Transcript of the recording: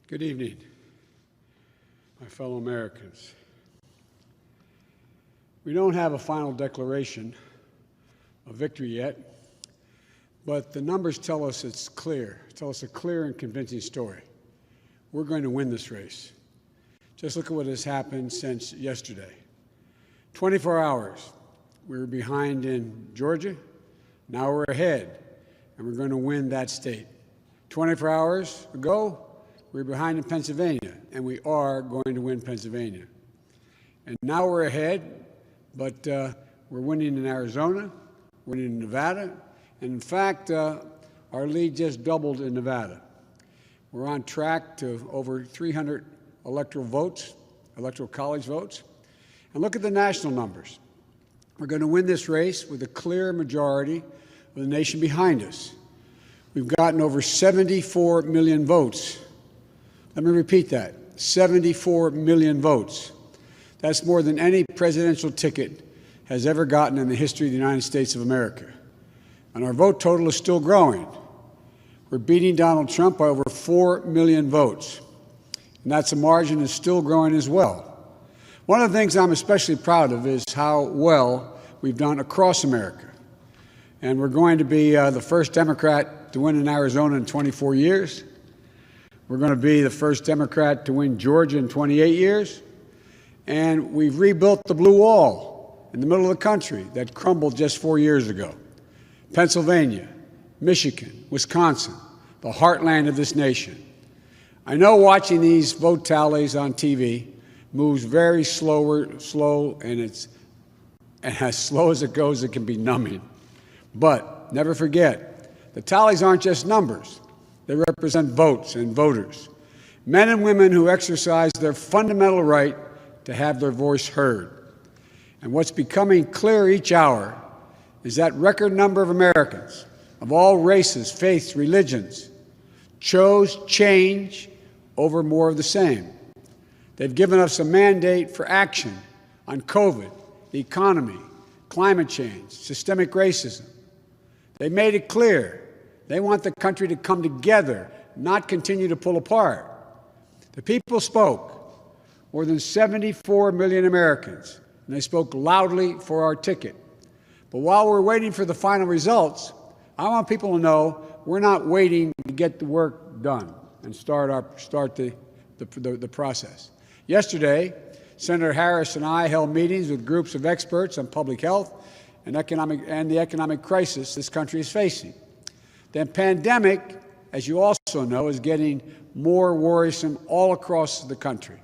Good evening, my fellow Americans. We don't have a final declaration of victory yet, but the numbers tell us it's clear, tell us a clear and convincing story. We're going to win this race. Just look at what has happened since yesterday. 24 hours, we were behind in Georgia. Now we're ahead, and we're going to win that state. 24 hours ago, we were behind in Pennsylvania, and we are going to win Pennsylvania. And now we're ahead, but we're winning in Arizona, winning in Nevada, and in fact, our lead just doubled in Nevada. We're on track to over 300 electoral votes, electoral college votes. And look at the national numbers. We're going to win this race with a clear majority of the nation behind us. We've gotten over 74 million votes. Let me repeat that, 74 million votes. That's more than any presidential ticket has ever gotten in the history of the United States of America. And our vote total is still growing. We're beating Donald Trump by over 4 million votes. And that's a margin that's still growing as well. One of the things I'm especially proud of is how well we've done across America. And we're going to be the first Democrat to win in Arizona in 24 years. We're going to be the first Democrat to win Georgia in 28 years. And we've rebuilt the blue wall in the middle of the country that crumbled just 4 years ago. Pennsylvania, Michigan, Wisconsin, the heartland of this nation. I know watching these vote tallies on TV moves very slow, and as slow as it goes, it can be numbing. But never forget, the tallies aren't just numbers. They represent votes and voters, men and women who exercise their fundamental right to have their voice heard. And what's becoming clear each hour is that record number of Americans of all races, faiths, religions chose change over more of the same. They've given us a mandate for action on COVID, the economy, climate change, systemic racism. They made it clear they want the country to come together, not continue to pull apart. The people spoke, more than 74 million Americans, and they spoke loudly for our ticket. But while we're waiting for the final results, I want people to know we're not waiting to get the work done and start the process. Yesterday, Senator Harris and I held meetings with groups of experts on public health and the economic crisis this country is facing. The pandemic, as you also know, is getting more worrisome all across the country.